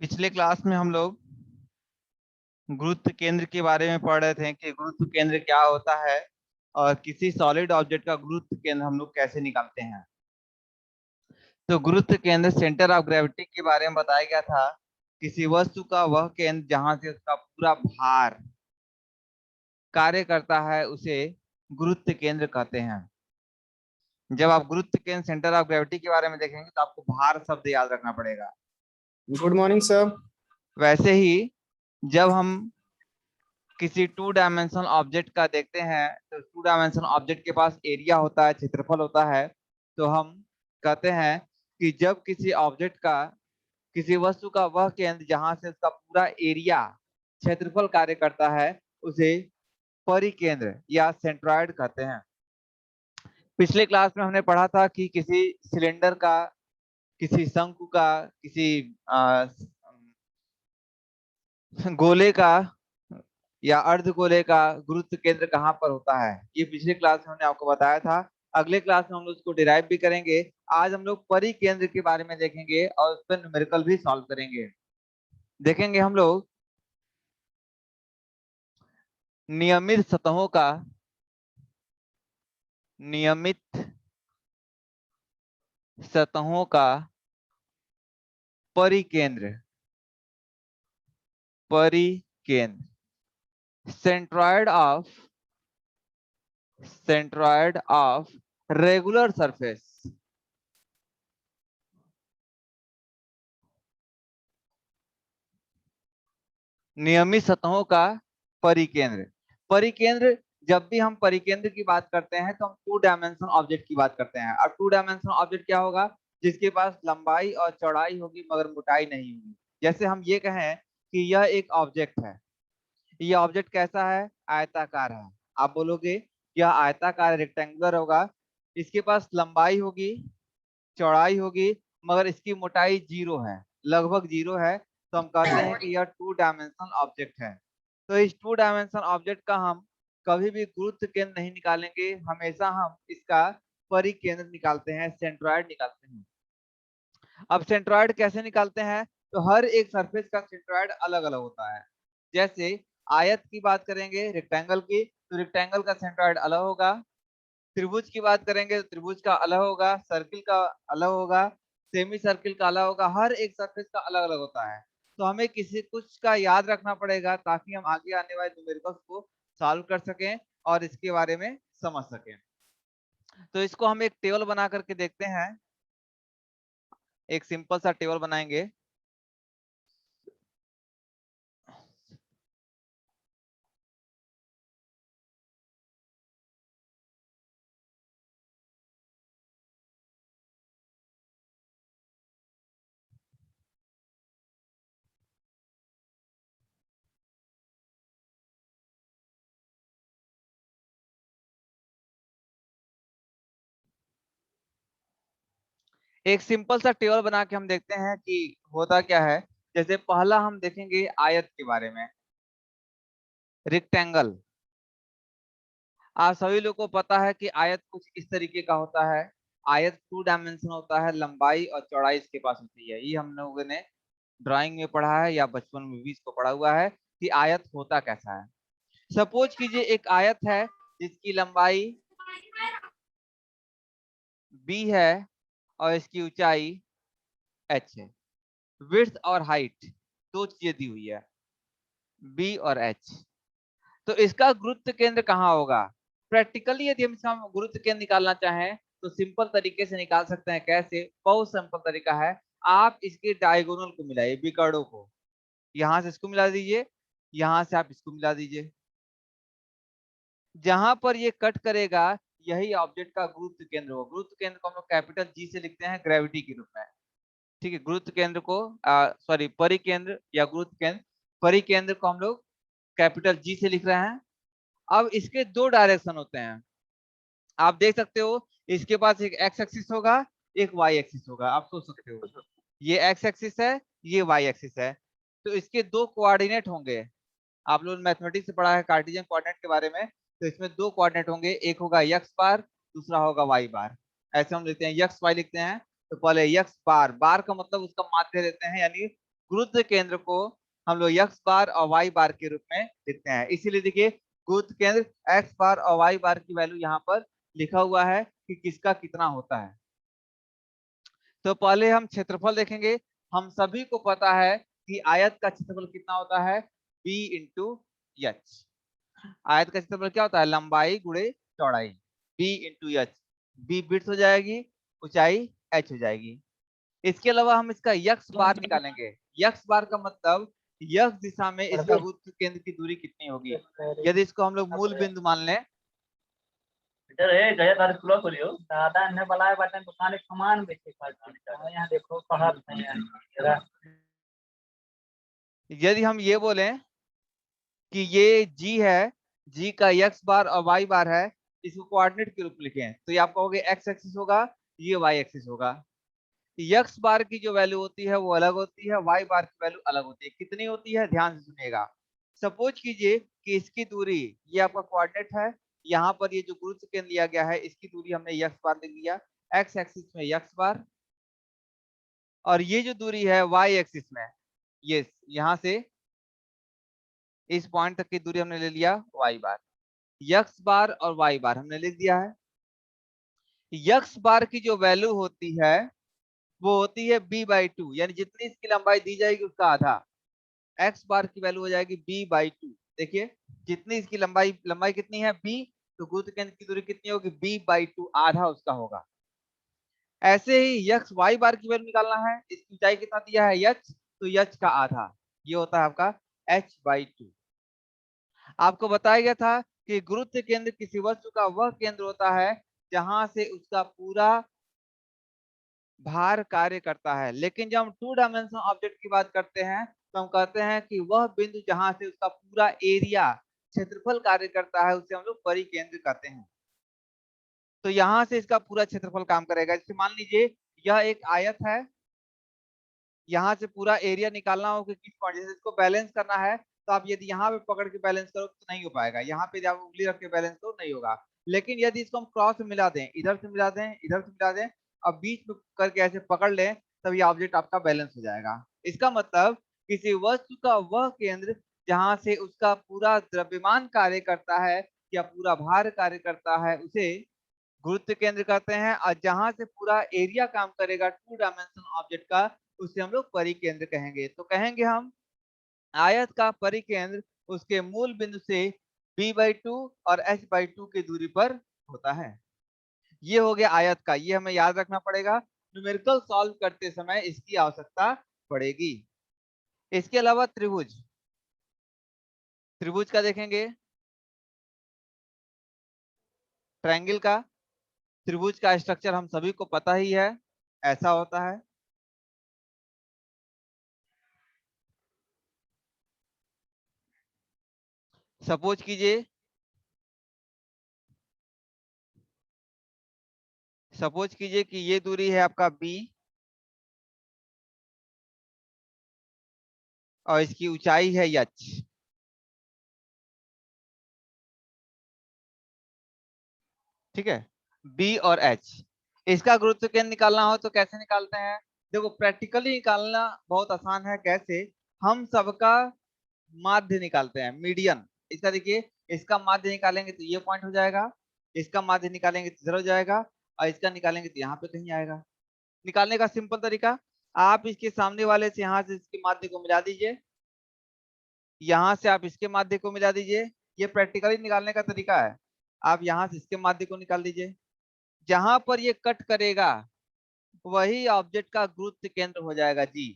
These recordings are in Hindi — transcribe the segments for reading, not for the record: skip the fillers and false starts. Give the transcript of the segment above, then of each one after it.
पिछले क्लास में हम लोग गुरुत्व केंद्र के बारे में पढ़ रहे थे कि गुरुत्व केंद्र क्या होता है और किसी सॉलिड ऑब्जेक्ट का गुरुत्व केंद्र हम लोग कैसे निकालते हैं। तो गुरुत्व केंद्र सेंटर ऑफ ग्रेविटी के बारे में बताया गया था। किसी वस्तु का वह केंद्र जहां से उसका पूरा भार कार्य करता है उसे गुरुत्व केंद्र कहते हैं। जब आप गुरुत्व केंद्र सेंटर ऑफ ग्रेविटी के बारे में देखेंगे तो आपको भार शब्द याद रखना पड़ेगा। Good morning sir. वैसे ही जब हम किसी टू डायमेंशनल ऑब्जेक्ट का देखते हैं तो टू डायमेंशनल ऑब्जेक्ट के पास एरिया होता है, क्षेत्रफल होता है। तो हम कहते हैं कि जब किसी ऑब्जेक्ट का, किसी वस्तु का वह केंद्र जहां से उसका पूरा एरिया, क्षेत्रफल कार्य करता है उसे परिकेंद्र या सेंट्रॉइड कहते हैं। पिछले क्लास में हमने पढ़ा था कि किसी सिलेंडर का, किसी शंकु का, किसी गोले का या अर्धगोले का गुरुत्व केंद्र कहाँ पर होता है, ये पिछले क्लास में हमने आपको बताया था। अगले क्लास में हम लोग उसको डिराइव भी करेंगे। आज हम लोग परिकेंद्र के बारे में देखेंगे और उस पर न्यूमेरिकल भी सॉल्व करेंगे। देखेंगे हम लोग नियमित सतहों का, नियमित सतहों का परिकेंद्र, परिकेंद्र सेंट्रॉइड ऑफ रेगुलर सरफेस। नियमित सतहों का परिकेंद्र। परिकेंद्र, जब भी हम परिकेंद्र की बात करते हैं तो हम टू डायमेंशनल ऑब्जेक्ट की बात करते हैं। और टू डायमेंशनल ऑब्जेक्ट क्या होगा? जिसके पास लंबाई और चौड़ाई होगी मगर मोटाई नहीं होगी। जैसे हम ये कहें कि यह एक ऑब्जेक्ट है, यह ऑब्जेक्ट कैसा है? आयताकार है। आप बोलोगे यह आयताकार रेक्टेंगुलर होगा, इसके पास लंबाई होगी, चौड़ाई होगी, मगर इसकी मोटाई जीरो है, लगभग जीरो है। तो हम कहते हैं कि यह टू डायमेंशनल ऑब्जेक्ट है। तो इस टू डायमेंशनल ऑब्जेक्ट का हम कभी भी गुरुत्व केंद्र नहीं निकालेंगे, हमेशा हम इसका परिकेंद्र निकालते हैं, सेंट्रॉइड निकालते हैं। अब सेंट्रॉइड कैसे निकालते हैं? तो हर एक सरफेस का सेंट्रॉइड अलग अलग होता है। जैसे आयत की बात करेंगे, रेक्टेंगल की, तो रेक्टेंगल का सेंट्रॉइड अलग होगा। त्रिभुज की बात करेंगे तो त्रिभुज का अलग होगा, सर्किल का अलग होगा, सेमी सर्किल का अलग होगा। हर एक सरफेस का अलग अलग होता है। तो हमें किसी कुछ का याद रखना पड़ेगा ताकि हम आगे आने वाले न्यूमेरिकल्स को सॉल्व कर सकें और इसके बारे में समझ सकें। तो इसको हम एक टेबल बना करके देखते हैं। एक सिंपल सा टेबल बनाएंगे। एक सिंपल सा टेबल बना के हम देखते हैं कि होता क्या है। जैसे पहला हम देखेंगे आयत के बारे में, रेक्टेंगल। आप सभी लोग को पता है कि आयत कुछ इस तरीके का होता है। आयत टू डायमेंशन होता है, लंबाई और चौड़ाई इसके पास होती है। ये हम लोगों ने ड्राइंग में पढ़ा है या बचपन में भी इसको पढ़ा हुआ है कि आयत होता कैसा है। सपोज कीजिए एक आयत है जिसकी लंबाई b है और इसकी ऊंचाई h है। विड्थ और हाइट दो चीजें दी हुई है, b और h। तो इसका गुरुत्व केंद्र कहाँ होगा? प्रैक्टिकली यदि हम इसका गुरुत्व केंद्र निकालना चाहें तो सिंपल तरीके से निकाल सकते हैं। कैसे? बहुत सिंपल तरीका है। आप इसके डायगोनल को मिलाइए, विकर्णों को। यहां से इसको मिला दीजिए, यहां से आप इसको मिला दीजिए। जहां पर ये कट करेगा यही ऑब्जेक्ट का गुरुत्व केंद्र होगा। गुरुत्व केंद्र को हम लोग कैपिटल जी से लिखते हैं, ग्रेविटी के रूप में। ठीक है, गुरुत्व केंद्र को सॉरी परिकेंद्र या गुरुत्व केंद्र, परिकेंद्र को हम लोग कैपिटल जी से लिख रहे हैं। अब इसके दो डायरेक्शन होते हैं, आप देख सकते हो। इसके पास एक एक्स एक्सिस होगा, एक वाई एक्सिस होगा। आप सोच सकते हो ये एक्स एक्सिस है, ये वाई एक्सिस है। तो इसके दो कोऑर्डिनेट होंगे। आप लोग मैथमेटिक्स से पढ़ा है कार्टेशियन कोऑर्डिनेट के बारे में। तो इसमें दो कोऑर्डिनेट होंगे, एक होगा यक्स बार, दूसरा होगा वाई बार। ऐसे हम लिखते हैं, यक्स वाई लिखते हैं। तो पहले यक्स बार, बार का मतलब उसका माध्य देते हैं, यानी गुरुत्व केंद्र को हम लोग x बार और y बार के रूप में लिखते हैं। इसीलिए देखिए गुरुत्व केंद्र x बार और y बार की वैल्यू यहाँ पर लिखा हुआ है कि किसका कितना होता है। तो पहले हम क्षेत्रफल देखेंगे। हम सभी को पता है कि आयत का क्षेत्रफल कितना होता है, b इंटू एच। आयत का क्षेत्रफल क्या होता है, लंबाई गुणे चौड़ाई, b into H. b bits हो जाएगी, ऊंचाई h हो जाएगी। इसके अलावा हम इसका यक्स बार निकालेंगे। यक्स बार का मतलब यक्स दिशा में इसका गुरुत्व केंद्र की दूरी कितनी होगी। यदि इसको हम लोग मूल बिंदु मान लें, दादा ने बुलाए बटन दुकान सामान बेचे यहाँ देखो यदि हम ये बोलें कि ये g है, g का x बार और y बार है, इसको कोऑर्डिनेट के रूप में लिखें तो ये आप कहोगे x एक्सिस होगा, ये y एक्सिस होगा। x बार की जो वैल्यू होती है वो अलग होती है, y बार की वैल्यू अलग होती है। कितनी होती है, ध्यान से सुनिएगा। सपोज कीजिए कि इसकी दूरी, ये आपका कोऑर्डिनेट है, यहाँ पर ये जो गुरुत्व केंद्र लिया गया है इसकी दूरी हमने x बार लिख दिया, x एक्सिस में x बार, और ये जो दूरी है y एक्सिस में, ये यहाँ से इस पॉइंट तक की दूरी हमने ले लिया y बार। x बार और y बार हमने लिख दिया है। x बार की जो वैल्यू होती है वो होती है b/2, यानी जितनी इसकी लंबाई दी जाएगी उसका आधा। x बार की वैल्यू हो जाएगी b/2। देखिए जितनी इसकी लंबाई कितनी है b, तो गुरुत्व केंद्र की दूरी कितनी होगी, b/2, आधा उसका होगा। ऐसे ही x y बार की वैल्यू निकालना है, इसकी ऊंचाई कितना दिया है h, तो h का आधा, ये होता है आपका h/2। आपको बताया गया था कि गुरुत्व केंद्र किसी वस्तु का वह केंद्र होता है जहां से उसका पूरा भार कार्य करता है। लेकिन जब हम टू डायमेंशनल ऑब्जेक्ट की बात करते हैं तो हम कहते हैं कि वह बिंदु जहां से उसका पूरा एरिया, क्षेत्रफल कार्य करता है, उसे हम लोग परिकेंद्र कहते हैं। तो यहाँ से इसका पूरा क्षेत्रफल काम करेगा। जैसे मान लीजिए यह एक आयत है, यहाँ से पूरा एरिया निकालना हो कि किस पॉइंट, जैसे इसको बैलेंस करना है तो आप यदि यहाँ पे पकड़ के बैलेंस करो तो नहीं हो पाएगा, यहाँ पे जब उंगली रख के बैलेंस करो नहीं होगा। लेकिन यदि इसको हम क्रॉस में मिला दें, इधर से मिला दें, इधर से मिला दें, अब बीच में करके ऐसे पकड़ लें, तब ये ऑब्जेक्ट आपका बैलेंस हो जाएगा। इसका मतलब किसी वस्तु का वह केंद्र जहां से उसका पूरा द्रव्यमान कार्य करता है या पूरा भार कार्य करता है, उसे गुरुत्व केंद्र कहते हैं। और जहां से पूरा एरिया काम करेगा टू डायमेंशनल ऑब्जेक्ट का, उसे हम लोग परिकेंद्र कहेंगे। तो कहेंगे हम आयत का परिकेंद्र उसके मूल बिंदु से b/2 और h/2 की दूरी पर होता है। ये हो गया आयत का, ये हमें याद रखना पड़ेगा, न्यूमेरिकल सॉल्व करते समय इसकी आवश्यकता पड़ेगी। इसके अलावा त्रिभुज, त्रिभुज का देखेंगे, ट्रायंगल का, त्रिभुज का स्ट्रक्चर हम सभी को पता ही है, ऐसा होता है। सपोज कीजिए, सपोज कीजिए कि ये दूरी है आपका b और इसकी ऊंचाई है h। ठीक है, b और h। इसका गुरुत्व केंद्र निकालना हो तो कैसे निकालते हैं, देखो प्रैक्टिकली निकालना बहुत आसान है। कैसे, हम सबका माध्य निकालते हैं, मीडियन। इसका देखिए, इसका माध्य निकालेंगे तो ये पॉइंट हो जाएगा, इसका माध्य निकालेंगे तो इधर हो जाएगा, और इसका निकालेंगे तो यहाँ पे कहीं आएगा। निकालने का सिंपल तरीका, आप इसके सामने वाले से यहाँ से इसके माध्य को मिला दीजिए, यहाँ से आप इसके माध्य को मिला दीजिए। ये प्रैक्टिकली निकालने का तरीका है। आप यहाँ से इसके माध्य को निकाल दीजिए, जहां पर ये कट करेगा वही ऑब्जेक्ट का गुरुत्व केंद्र हो जाएगा जी।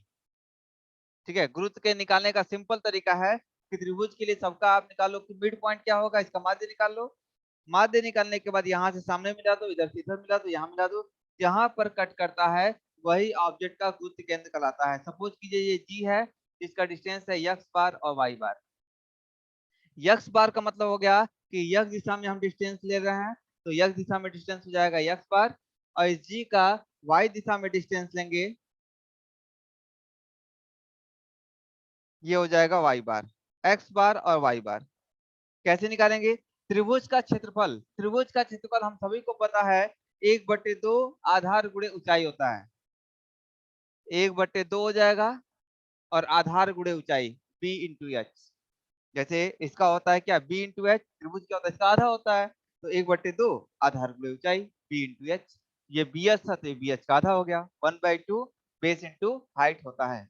ठीक है, गुरुत्व के निकालने का सिंपल तरीका है कि त्रिभुज के लिए सबका आप निकालो कि मिड पॉइंट क्या होगा, इसका माध्य निकाल लो। माध्य निकालने के बाद यहाँ से सामने मिला दो, इधर से इधर मिला दो, यहाँ मिला दो, जहां पर कट करता है वही ऑब्जेक्ट का गुरुत्व केंद्र कहलाता है। सपोज कीजिए ये जी है, इसका डिस्टेंस है x बार और y बार। x बार का मतलब हो गया कि x दिशा में हम डिस्टेंस ले रहे हैं, तो x दिशा में डिस्टेंस हो जाएगा x बार, और इस g का y दिशा में डिस्टेंस लेंगे, ये हो जाएगा y बार। x बार और y बार कैसे निकालेंगे, त्रिभुज का क्षेत्रफल, त्रिभुज का क्षेत्रफल हम सभी को पता है 1/2 आधार गुणे ऊंचाई होता है, 1/2 हो जाएगा। और आधार गुणे ऊंचाई b इंटू एच। जैसे इसका होता है क्या, b इंटू एच, त्रिभुज क्या होता है, इसका आधा होता है, तो 1/2 आधार गुणे ऊंचाई b इंटू एच। ये बी एच था तो बी एच का आधा हो गया, 1/2 बेस इंटू हाइट होता है।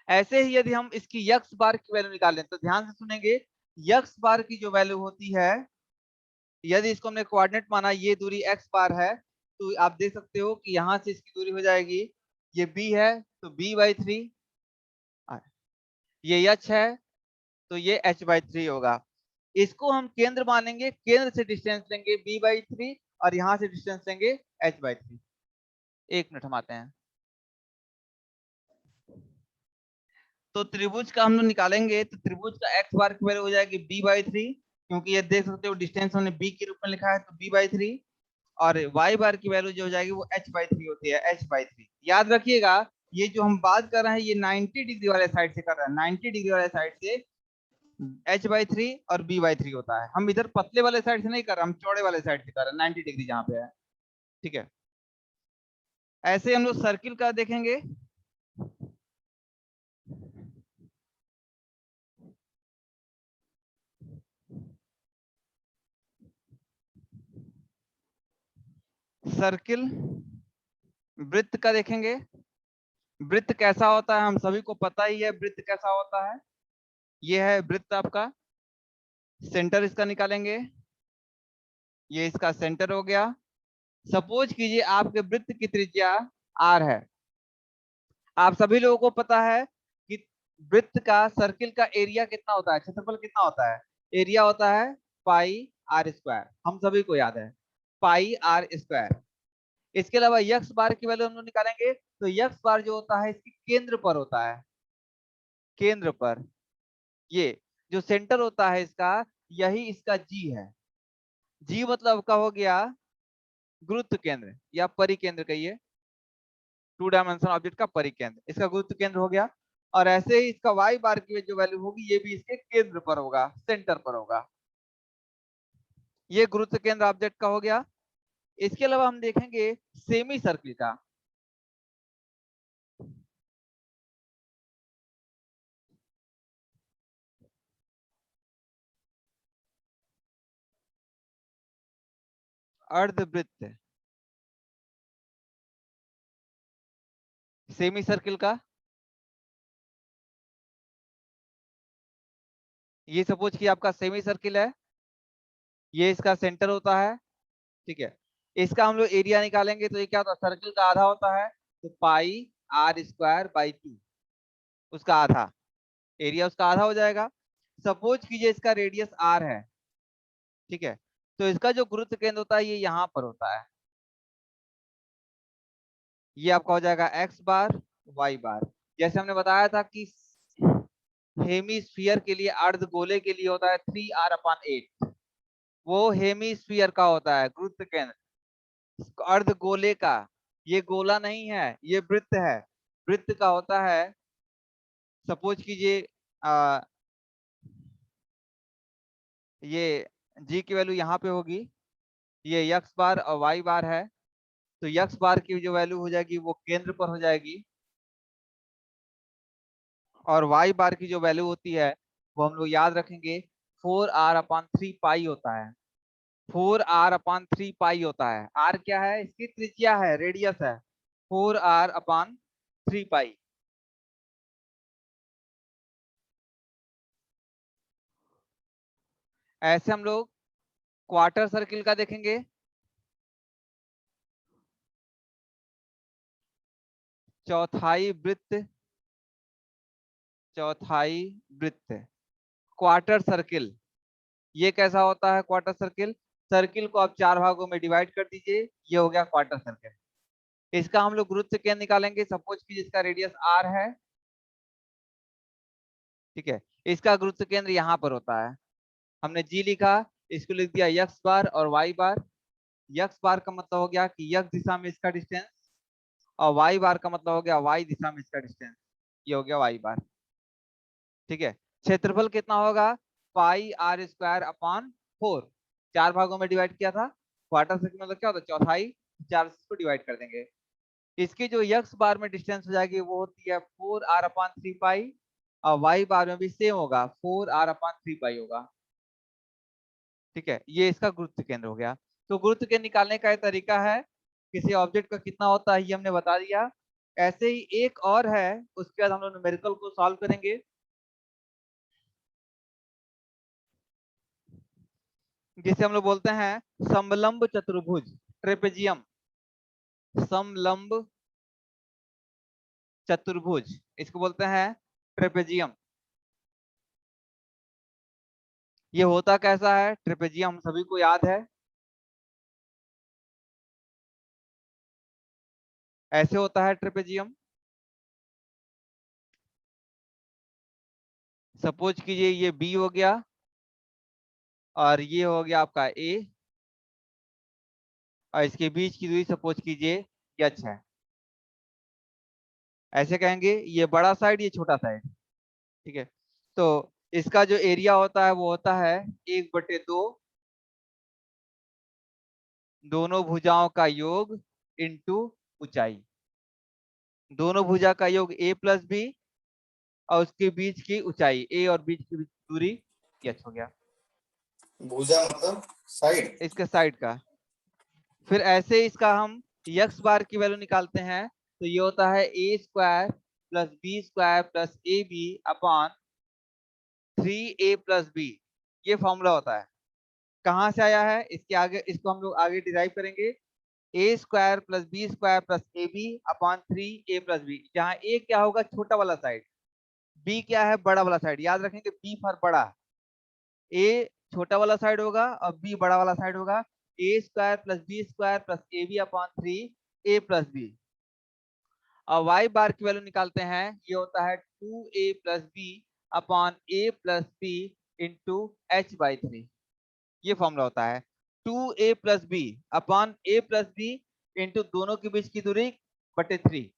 ऐसे ही यदि हम इसकी यक्स बार की वैल्यू निकालें तो ध्यान से सुनेंगे, यक्स बार की जो वैल्यू होती है, यदि इसको हमने कोऑर्डिनेट माना, ये दूरी एक्स बार है, तो आप देख सकते हो कि यहां से इसकी दूरी हो जाएगी, ये बी है तो b/3, ये एच है तो ये h/3 होगा। इसको हम केंद्र मानेंगे, केंद्र से डिस्टेंस लेंगे b/3 और यहां से डिस्टेंस लेंगे h/3। एक मिनट हम आते हैं। तो त्रिभुज का हम लोग निकालेंगे तो त्रिभुज का एक्स बार की वैल्यू हो जाएगी b/3, क्योंकि ये देख सकते हो डिस्टेंस हमने b के रूप में लिखा है तो b/3, और y बार की वैल्यू जो हो जाएगी वो h/3 होती है, h/3। याद रखिएगा, ये जो हम बात कर रहे हैं ये 90 डिग्री वाले साइड से कर रहे हैं, 90 डिग्री वाले साइड से h/3 और b/3 होता है। हम इधर पतले वाले साइड से नहीं कर रहे, हम चौड़े वाले साइड से कर रहे हैं, 90 डिग्री जहां पे है। ठीक है, ऐसे हम लोग सर्किल का देखेंगे। सर्किल, वृत्त का देखेंगे। वृत्त कैसा होता है हम सभी को पता ही है, वृत्त कैसा होता है। ये है वृत्त आपका, सेंटर इसका निकालेंगे, ये इसका सेंटर हो गया। सपोज कीजिए आपके वृत्त की त्रिज्या r है। आप सभी लोगों को पता है कि वृत्त का, सर्किल का एरिया कितना होता है, क्षेत्रफल कितना होता है, एरिया होता है पाई आर स्क्वायर, हम सभी को याद है, पाई आर स्क्वायर। इसके अलावा यक्स बार की वैल्यू हम लोग निकालेंगे तो यक्स बार जो होता है इसके केंद्र पर होता है, केंद्र पर। ये जो सेंटर होता है इसका, यही इसका जी है। जी मतलब का हो गया गुरुत्व केंद्र या परिकेंद्र कहिए, 2 डायमेंशन ऑब्जेक्ट का परिकेंद्र, इसका गुरुत्व केंद्र हो गया। और ऐसे ही इसका वाई बार की जो वैल्यू होगी ये भी इसके केंद्र पर होगा, सेंटर पर होगा। ये गुरुत्व केंद्र ऑब्जेक्ट का हो गया। इसके अलावा हम देखेंगे सेमी सर्किल का। अर्धवृत्त, सेमी सर्किल का, ये सपोज कि आपका सेमी सर्किल है, ये इसका सेंटर होता है। ठीक है, इसका हम लोग एरिया निकालेंगे तो ये क्या होता है, सर्किल का आधा होता है तो पाई आर स्क्वायर बाई 2, उसका आधा, एरिया उसका आधा हो जाएगा। सपोज कीजिए इसका रेडियस r है। ठीक है, तो इसका जो गुरुत्व केंद्र होता है ये यहाँ पर होता है, ये आपका हो जाएगा एक्स बार वाई बार। जैसे हमने बताया था कि हेमीस्फीयर के लिए, अर्धगोले के लिए होता है 3r/8, वो हेमीस्फीयर का होता है गुरुत्व केंद्र। अर्धगोले का, ये गोला नहीं है, ये वृत्त है, वृत्त का होता है। सपोज कीजिए ये जी की वैल्यू यहाँ पे होगी, ये यक्स बार और वाई बार है, तो यक्स बार की जो वैल्यू हो जाएगी वो केंद्र पर हो जाएगी, और वाई बार की जो वैल्यू होती है वो हम लोग याद रखेंगे 4r/3 पाई होता है, 4r/3 पाई होता है। r क्या है, इसकी त्रिज्या है, रेडियस है, 4r/3 पाई। ऐसे हम लोग क्वार्टर सर्किल का देखेंगे। चौथाई वृत्त, चौथाई वृत्त, क्वार्टर सर्किल, ये कैसा होता है क्वार्टर सर्किल, सर्किल को आप 4 भागों में डिवाइड कर दीजिए, ये हो गया क्वार्टर सर्किल। इसका हम लोग गुरुत्व केंद्र निकालेंगे, सपोज की जिसका रेडियस r है। ठीक है, इसका गुरुत्व केंद्र यहाँ पर होता है, हमने जी लिखा, इसको लिख दिया यक्स बार और वाई बार। यक्स बार का मतलब हो गया कि यक्स दिशा में इसका डिस्टेंस, और वाई बार का मतलब हो गया वाई दिशा में इसका डिस्टेंस, ये हो गया वाई बार। ठीक है, क्षेत्रफल कितना होगा, पाई आर स्क्वायर अपॉन 4, 4 भागों में डिवाइड किया था, क्वार्टर सर्किल मतलब क्या होता है, चौथाई, 4 से इसको डिवाइड कर देंगे। इसकी जो x बार में डिस्टेंस हो जाएगी वो होती है 4r/3 पाई, और y बार में भी सेम होगा 4r/3 पाई होगा। ठीक है, ये इसका गुरुत्व केंद्र हो गया। तो गुरुत्व केंद्र निकालने का ये तरीका है, किसी ऑब्जेक्ट का कितना होता है ये हमने बता दिया। ऐसे ही एक और है, उसके बाद हम लोग न्यूमेरिकल को सॉल्व करेंगे। जिसे हम लोग बोलते हैं समलंब चतुर्भुज, ट्रेपेजियम। समलंब चतुर्भुज, इसको बोलते हैं ट्रेपेजियम। ये होता कैसा है ट्रेपेजियम, हम सभी को याद है। ऐसे होता है ट्रेपेजियम। सपोज कीजिए ये बी हो गया, और ये हो गया आपका ए, और इसके बीच की दूरी सपोज कीजिए एच है। ऐसे कहेंगे ये बड़ा साइड, ये छोटा साइड। ठीक है, तो इसका जो एरिया होता है वो होता है 1/2 दोनों भुजाओं का योग इंटू ऊंचाई। दोनों भुजा का योग a प्लस बी, और उसके बीच की ऊंचाई, a और बीच की दूरी h हो गया। भुजा मतलब साइड, इसके साइड का। फिर ऐसे ही इसका हम x बार की वैल्यू निकालते हैं, तो ये होता है a² plus b² plus ab/3a+b। ये फॉर्मूला होता है। कहाँ से आया है, इसके आगे, इसको हम लोग आगे डिराइव करेंगे। a² plus b² plus ab/3a+b, जहाँ a क्या होगा, छोटा वाला साइड, b क्या है, बड़ा वाला साइड। याद रखेंगे b फॉर बड़ा, a छोटा वाला साइड होगा और b बड़ा वाला साइड होगा। a² plus b² plus ab/3a+b। और y बार की वैल्यू निकालते हैं, ये होता है 2a plus B upon a plus B into h/3। ये फॉर्मूला होता है 2a plus B upon a plus B into दोनों के बीच की दूरी बटे 3।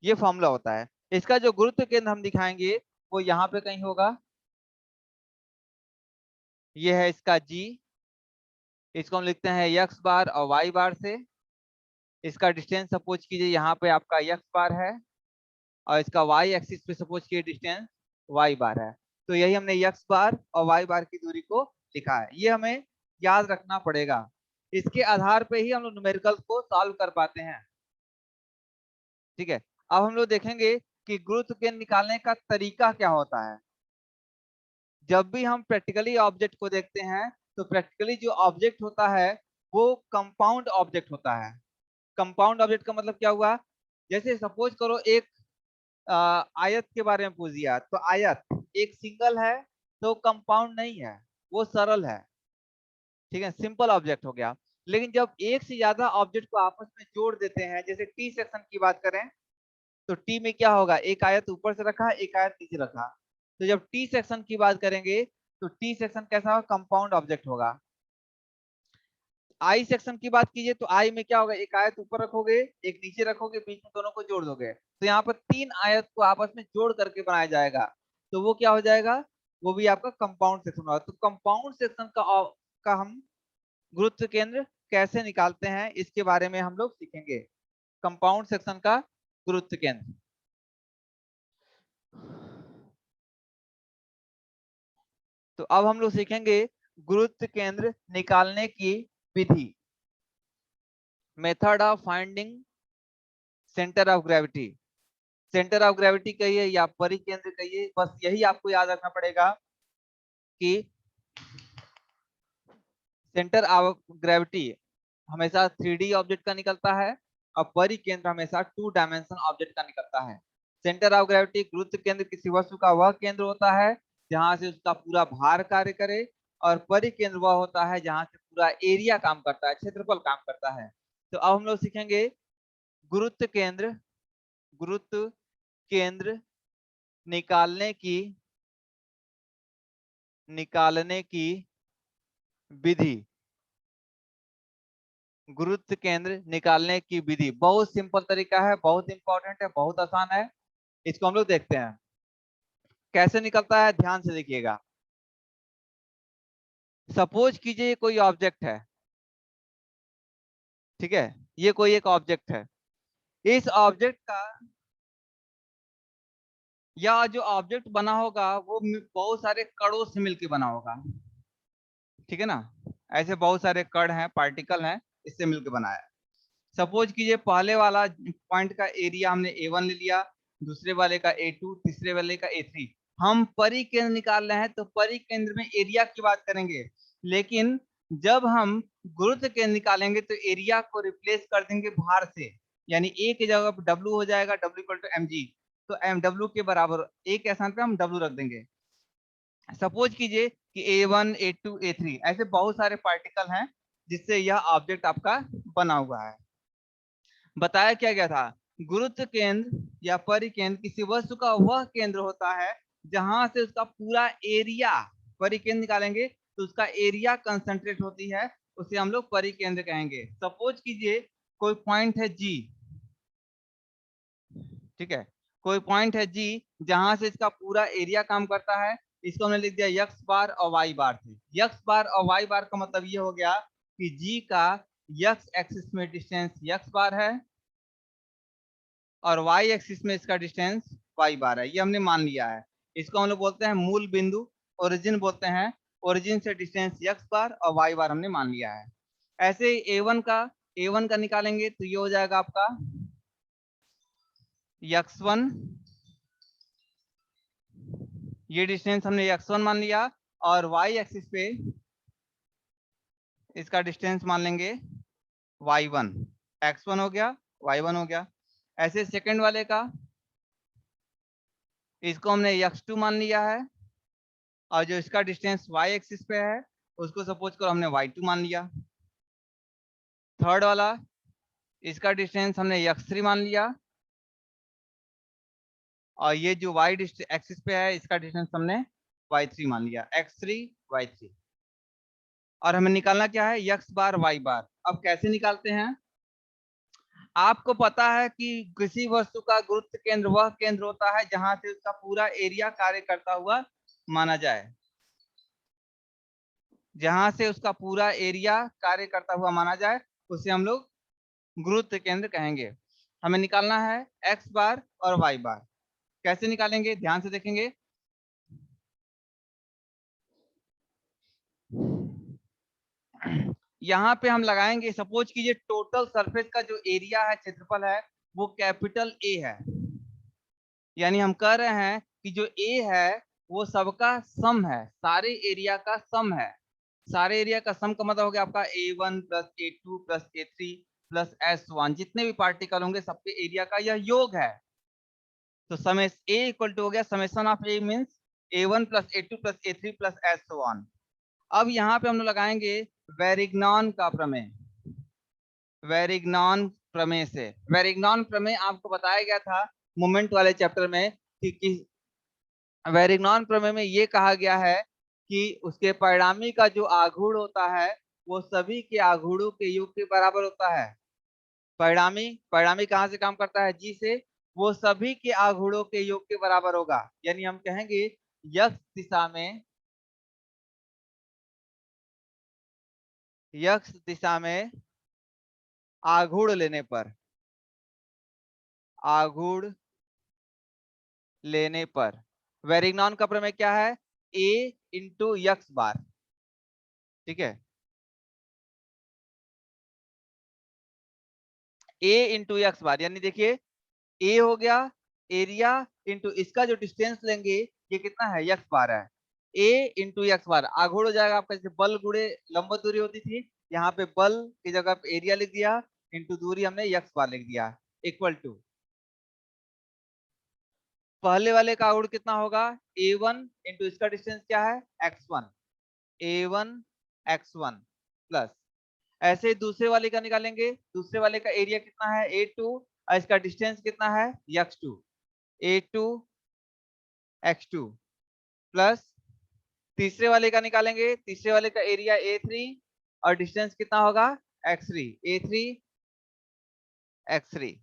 ये फॉर्मूला होता है। इसका जो गुरुत्व केंद्र हम दिखाएंगे वो यहाँ पे कहीं होगा। ये है इसका g, इसको हम लिखते हैं x बार और y बार से। इसका डिस्टेंस सपोज कीजिए यहाँ पे आपका x बार है, और इसका y एक्सिस पे सपोज कीजिए डिस्टेंस y बार है। तो यही हमने x बार और y बार की दूरी को लिखा है, ये हमें याद रखना पड़ेगा। इसके आधार पे ही हम लोग न्यूमेरिकल को सॉल्व कर पाते हैं। ठीक है, अब हम लोग देखेंगे कि गुरुत्व केंद्र निकालने का तरीका क्या होता है। जब भी हम प्रैक्टिकली ऑब्जेक्ट को देखते हैं, तो प्रैक्टिकली जो ऑब्जेक्ट होता है वो कंपाउंड ऑब्जेक्ट होता है। कंपाउंड ऑब्जेक्ट का मतलब क्या हुआ, जैसे सपोज करो एक आयत के बारे में पूछ दिया, तो आयत एक सिंगल है तो कंपाउंड नहीं है, वो सरल है। ठीक है, सिंपल ऑब्जेक्ट हो गया। लेकिन जब एक से ज्यादा ऑब्जेक्ट को आपस में जोड़ देते हैं, जैसे टी सेक्शन की बात करें, तो टी में क्या होगा, एक आयत ऊपर से रखा, एक आयत नीचे रखा। तो जब टी सेक्शन की बात करेंगे, तो टी सेक्शन कैसा होगा, कंपाउंड ऑब्जेक्ट होगा। आई सेक्शन की बात कीजिए, तो आई में क्या होगा, एक आयत ऊपर रखोगे, एक नीचे रखोगे, बीच में दोनों को जोड़ दोगे, तो यहाँ पर 3 आयत को आपस में जोड़ करके बनाया जाएगा। तो वो क्या हो जाएगा, वो भी आपका कंपाउंड सेक्शन होगा। तो कंपाउंड सेक्शन का हम गुरुत्व केंद्र कैसे निकालते हैं, इसके बारे में हम लोग सीखेंगे। कंपाउंड सेक्शन का गुरुत्व केंद्र। तो अब हम लोग सीखेंगे गुरुत्व केंद्र निकालने की विधि, method of finding centre of gravity. Centre of gravity कहिए या परिकेंद्र कहिए, बस यही आपको याद रखना पड़ेगा कि सेंटर ऑफ ग्रेविटी हमेशा 3D ऑब्जेक्ट का निकलता है, और परिकेंद्र हमेशा 2 डायमेंशन ऑब्जेक्ट का निकलता है। सेंटर ऑफ ग्रेविटी, गुरुत्व केंद्र किसी वस्तु का वह केंद्र होता है जहां से उसका पूरा भार कार्य करे, और परिकेंद्र वह होता है जहां से पूरा एरिया काम करता है, क्षेत्रफल काम करता है। तो अब हम लोग सीखेंगे गुरुत्व केंद्र, गुरुत्व केंद्र निकालने की विधि। गुरुत्व केंद्र निकालने की विधि बहुत सिंपल तरीका है, बहुत इंपॉर्टेंट है, बहुत आसान है। इसको हम लोग देखते हैं कैसे निकलता है, ध्यान से देखिएगा। सपोज कीजिए कोई ऑब्जेक्ट है, ठीक है, ये कोई एक ऑब्जेक्ट है, इस ऑब्जेक्ट का या जो ऑब्जेक्ट बना होगा वो बहुत सारे कणों से मिलकर बना होगा, ठीक है ना। ऐसे बहुत सारे कण हैं, पार्टिकल हैं, इससे मिलकर बना है। सपोज कीजिए पहले वाला पॉइंट का एरिया हमने A1 ले लिया, दूसरे वाले का A2, तीसरे वाले का A3। हम परिकेंद्र निकाल रहे हैं तो परिकेंद्र में एरिया की बात करेंगे, लेकिन जब हम गुरुत्व केंद्र निकालेंगे तो एरिया को रिप्लेस कर देंगे भार से, यानी A की जगह पर W हो जाएगा, W=mg। तो mw के बराबर A के स्थान पे हम W रख देंगे। सपोज कीजिए कि A1, A2, A3 ऐसे बहुत सारे पार्टिकल हैं जिससे यह ऑब्जेक्ट आपका बना हुआ है। बताया क्या गया था, गुरुत्व केंद्र या परिकेंद्र किसी वस्तु का वह केंद्र होता है जहां से उसका पूरा एरिया, परिकेंद्र निकालेंगे तो उसका एरिया कंसंट्रेट होती है, उसे हम लोग परिकेंद्र कहेंगे। सपोज कीजिए कोई पॉइंट है G, ठीक है, कोई पॉइंट है G जहां से इसका पूरा एरिया काम करता है। इसको हमने लिख दिया x बार और y बार से। x बार और y बार का मतलब ये हो गया कि G का x एक्सिस में डिस्टेंस x बार है और y एक्सिस में इसका डिस्टेंस y बार है, ये हमने मान लिया है। इसको हम लोग बोलते हैं मूल बिंदु, ओरिजिन बोलते हैं। ओरिजिन से डिस्टेंस x बार और y बार हमने मान लिया है। ऐसे A1 का निकालेंगे तो ये हो जाएगा आपका x1, ये डिस्टेंस हमने x1 मान लिया, और y एक्सिस पे इसका डिस्टेंस मान लेंगे y1। x1 हो गया, y1 हो गया। ऐसे सेकंड वाले का, इसको हमने x2 मान लिया है, और जो इसका डिस्टेंस y एक्सिस पे है उसको सपोज करो हमने y2 मान लिया। थर्ड वाला, इसका डिस्टेंस हमने x3 मान लिया, और ये जो y एक्सिस पे है इसका डिस्टेंस हमने y3 मान लिया, x3 y3। और हमें निकालना क्या है, x बार y बार। अब कैसे निकालते हैं, आपको पता है कि किसी वस्तु का गुरुत्व केंद्र वह केंद्र होता है जहां से उसका पूरा एरिया कार्य करता हुआ माना जाए, जहां से उसका पूरा एरिया कार्य करता हुआ माना जाए उसे हम लोग गुरुत्व केंद्र कहेंगे। हमें निकालना है x बार और y बार। कैसे निकालेंगे, ध्यान से देखेंगे। यहाँ पे हम लगाएंगे, सपोज कीजिए टोटल सरफेस का जो एरिया है, क्षेत्रफल है, वो कैपिटल A है। यानी हम कह रहे हैं कि जो A है वो सबका सम है, सारे एरिया का सम है। सारे एरिया का सम का मतलब हो गया आपका A1 plus A2 plus A3 plus S1, जितने भी पार्टिकल होंगे सबके एरिया का यह योग है। तो समेस A इक्वल टू हो गया summation of A means A1 plus A2 plus A3 plus S1। अब यहाँ पे हम लोग लगाएंगे वेरिग्नान का प्रमेय। वेरिग्नान प्रमेय से, वेरिग्नान प्रमेय आपको बताया गया था मोमेंट वाले चैप्टर में कि वेरिग्नान प्रमेय में ये कहा गया है कि उसके परिणामी का जो आघूर्ण होता है वो सभी के आघूर्णों के योग के बराबर होता है। परिणामी परिणामी कहाँ से काम करता है, जी से, वो सभी के आघूर्णों के योग के बराबर होगा। यानी हम कहेंगे x दिशा में, x दिशा में आघूर्ण लेने पर, आघूर्ण लेने पर वेरिग्नान का प्रमेय क्या है, a इंटू x बार, ठीक है। a इंटू एक्स बार, यानी देखिए a हो गया एरिया इंटू इसका जो डिस्टेंस लेंगे ये कितना है, x बार है। a इंटू एक्स बार आघूर्ण हो जाएगा आपका, जैसे बल गुणे लंबवत दूरी होती थी, यहाँ पे बल की जगह पे एरिया लिख दिया, इंटू दूरी हमने x बार लिख दिया, इक्वल टू पहले वाले का आघूर्ण कितना होगा, a1 इंटू इसका डिस्टेंस क्या है, x1, a1 x1 प्लस, ऐसे ही दूसरे वाले का निकालेंगे। दूसरे वाले का एरिया कितना है, a2, और इसका डिस्टेंस कितना है, x2, a2 x2 प्लस तीसरे वाले का निकालेंगे। तीसरे वाले का एरिया a3 और डिस्टेंस कितना होगा, x3, a3 x3।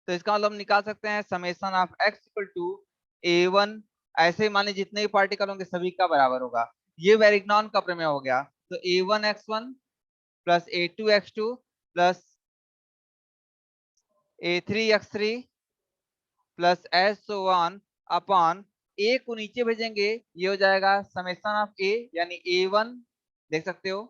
तो इसका मतलब हम निकाल सकते हैं summation of x equal to a1, ऐसे माने जितने भी पार्टिकल होंगे सभी का बराबर होगा। ये वेरिग्नान का प्रमेय हो गया। तो a1 x1 plus a2 x2 plus a3x3 plus s1 upon a को नीचे भेजेंगे, ये हो जाएगा समेशन ऑफ a यानी a1 देख सकते हो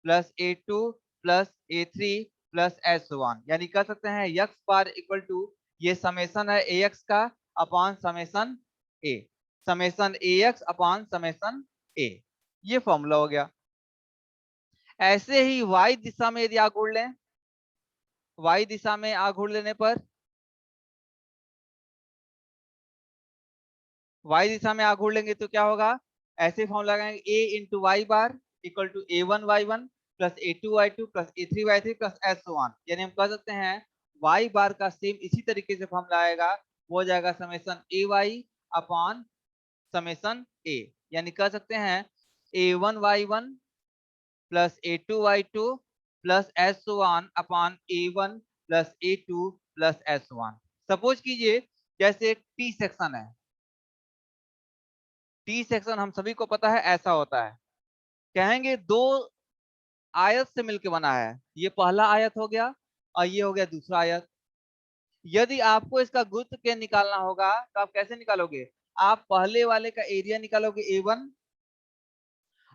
plus a2 plus a3 plus s1, यानी कह सकते हैं x बार इक्वल टू ये समेशन है ax का upon summation a, summation ax upon summation a, ये फॉर्मूला हो गया। ऐसे ही y दिशा में यदि आग उड़ लें, y दिशा में आग उड़ लेने पर, y दिशा में आग उड़ लेंगे तो क्या होगा, ऐसे फॉर्मूला लगाएंगे a into Y bar equal to a1y1 plus a2y2 plus a3y3 plus s1, यानी हम कह सकते हैं y बार का सेम इसी तरीके से फॉर्मूला आएगा, वो हो जाएगा summation ay upon summation a, यानी कह सकते हैं a1y1 plus a2y2 plus s1 upon a1 plus a2 plus s1। Suppose कीजिए जैसे एक टी सेक्शन है, टी सेक्शन हम सभी को पता है ऐसा होता है, कहेंगे दो आयत से मिलकर बना है, ये पहला आयत हो गया और ये हो गया दूसरा आयत। यदि आपको इसका गुरुत्व केंद्र निकालना होगा तो आप कैसे निकालोगे, आप पहले वाले का एरिया निकालोगे a1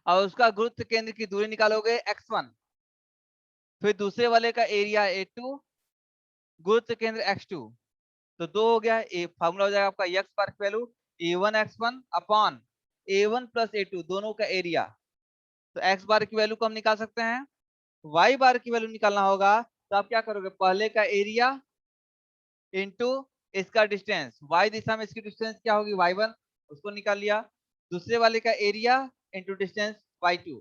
और उसका गुरुत्व केंद्र की दूरी निकालोगे x1, फिर दूसरे वाले का एरिया a2, गुरुत्व केंद्र x2, तो दो हो गया। फॉर्मूला हो जाएगा आपका x बार की value a1 x1 upon a1 plus a2 दोनों का एरिया, तो x बार की वैल्यू को हम निकाल सकते हैं। y बार की वैल्यू निकालना होगा तो आप क्या करोगे, पहले का एरिया इंटू इसका डिस्टेंस, y दिशा में इसकी डिस्टेंस क्या होगी y1, उसको निकाल लिया, दूसरे वाले का एरिया इंटू डिस्टेंस y2,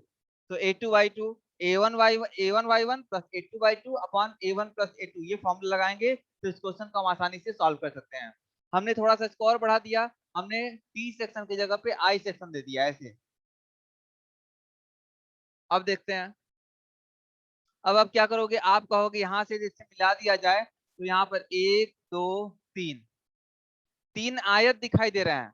तो a2y2 a1y1 plus a2y2 upon a1 plus a2, ये फॉर्मूला लगाएंगे तो इस क्वेश्चन को हम आसानी से सॉल्व कर सकते हैं। हमने थोड़ा सा स्कोर बढ़ा दिया, हमने टी सेक्शन की जगह पे आई सेक्शन दे दिया ऐसे। अब देखते हैं, अब आप क्या करोगे, आप कहोगे यहां से इससे मिला दिया जाए, तो यहाँ पर 1 2 3 तीन आयत दिखाई दे रहे हैं,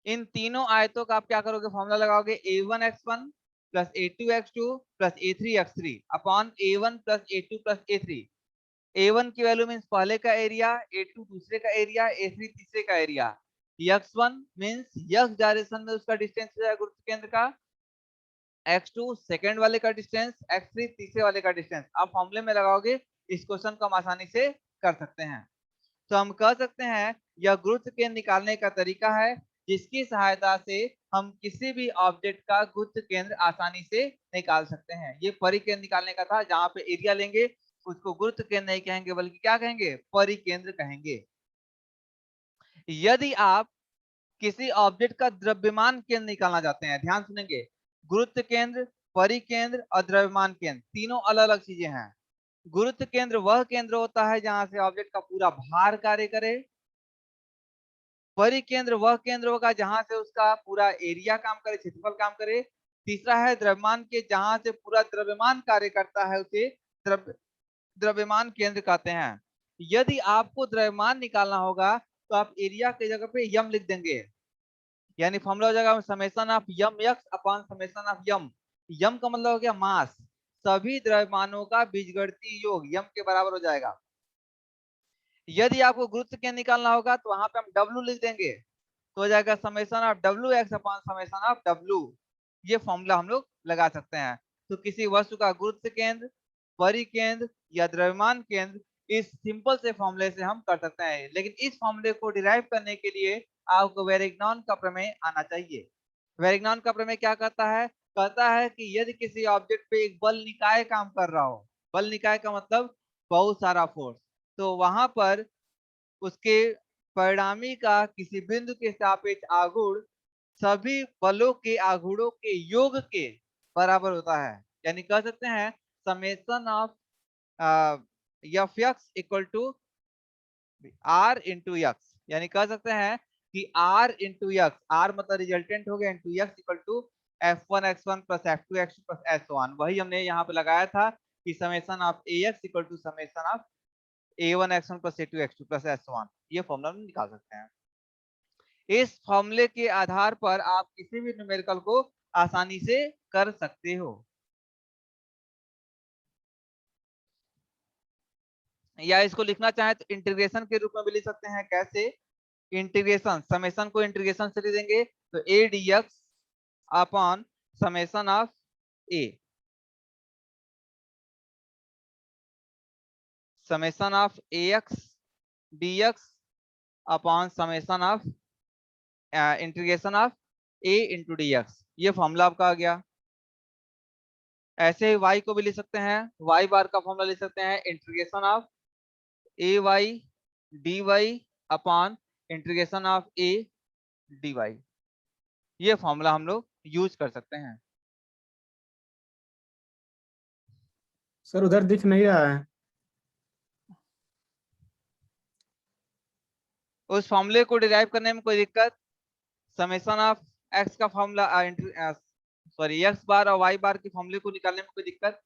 इन तीनों आयतों का आप क्या करोगे, फॉर्मूला लगाओगे a1x1 plus a2x2 plus a3x3 upon a1 plus a2 plus a3। a1 की वैल्यू मीन्स पहले का एरिया, a2 दूसरे का एरिया, a3 तीसरे का area, x1 means x direction में उसका डिस्टेंस हो जाएगा गुरुत्व केंद्र का, x2 सेकंड वाले का डिस्टेंस, x3 तीसरे वाले का डिस्टेंस। आप फॉर्मूले में लगाओगे, इस क्वेश्चन को हम आसानी से कर सकते हैं। तो हम कह सकते हैं यह गुरुत्व केंद्र निकालने का तरीका है, जिसकी सहायता से हम किसी भी ऑब्जेक्ट का गुरुत्व केंद्र आसानी से निकाल सकते हैं। ये परिकेंद्र निकालने का था, जहां पे एरिया लेंगे उसको गुरुत्व केंद्र नहीं कहेंगे बल्कि क्या कहेंगे, परिकेंद्र कहेंगे। यदि आप किसी ऑब्जेक्ट का द्रव्यमान केंद्र निकालना चाहते हैं, ध्यान सुनेंगे, गुरुत्व केंद्र, परिकेंद्र और द्रव्यमान केंद्र तीनों अलग अलग चीजें हैं। गुरुत्व केंद्र वह केंद्र होता है जहां से ऑब्जेक्ट का पूरा भार कार्य करे, परिकेंद्र वह केंद्र होगा जहां से उसका पूरा एरिया काम करे, क्षेत्रफल काम करे। तीसरा है द्रव्यमान के, जहां से पूरा द्रव्यमान कार्य करता है, उसे द्रव्यमान केंद्र कहते हैं। यदि आपको द्रव्यमान निकालना होगा तो आप एरिया की जगह पे यम लिख देंगे, यानी फॉर्मूला हो जाएगा summation of M X upon summation of M. M का मतलब हो गया मास, सभी द्रव्यमानों का बीजगणितीय योग यम के बराबर हो जाएगा। यदि आपको गुरुत्व केंद्र निकालना होगा तो वहां पे हम W लिख देंगे, तो हो जाएगा summation of W x upon summation of W। ये फॉर्मूला हम लोग लगा सकते हैं। तो किसी वस्तु का गुरुत्व केंद्र, परिकेंद्र या द्रव्यमान केंद्र इस सिंपल से फॉर्मूले से हम कर सकते हैं, लेकिन इस फॉर्मूले को डिराइव करने के लिए आपको वेरिग्नॉन का प्रमेय आना चाहिए। वेरिग्नॉन का प्रमेय क्या कहता है, कहता है कि यदि किसी ऑब्जेक्ट पे एक बल निकाय काम कर रहा हो, बल निकाय का मतलब बहुत सारा फोर्स, तो वहां पर उसके परिणामी का किसी बिंदु के सापेक्ष आघूर्ण सभी बलों के आघूर्णों के योग के बराबर होता है। यानी कह सकते हैं summation of F X equal to R into X, यानी कह सकते हैं कि आर इंटू एक्स, आर मतलब रिजल्टेंट हो गया, into X equal to f1x1 plus f2x2 plus s1। वही हमने यहाँ पे लगाया था कि summation of ax equal to summation of a1x1 plus a2x2 plus s1, ये फॉर्मूला हम निकाल सकते हैं। इस फॉर्मूले के आधार पर आप किसी भी न्यूमेरिकल को आसानी से कर सकते हो। या इसको लिखना चाहे तो इंटीग्रेशन के रूप में भी लिख सकते हैं। कैसे? इंटीग्रेशन, समेशन को इंटीग्रेशन से लिख देंगे तो a d x upon summation of a, summation of a x d x upon summation of integration of a into d x. ये फॉर्मूला आपका आ गया। ऐसे ही y को भी लिख सकते हैं, y बार का फॉर्मूला लिख सकते हैं integration of A Y D Y upon integration of A D Y. ये फॉर्मूला हम लोग यूज कर सकते हैं। सर उधर दिख नहीं रहा है। उस फॉर्मूले को डिराइव करने में कोई दिक्कत? समेशन ऑफ एक्स का फॉर्मूला सॉरी एक्स बार और वाई बार के फॉर्मूले को निकालने में कोई दिक्कत?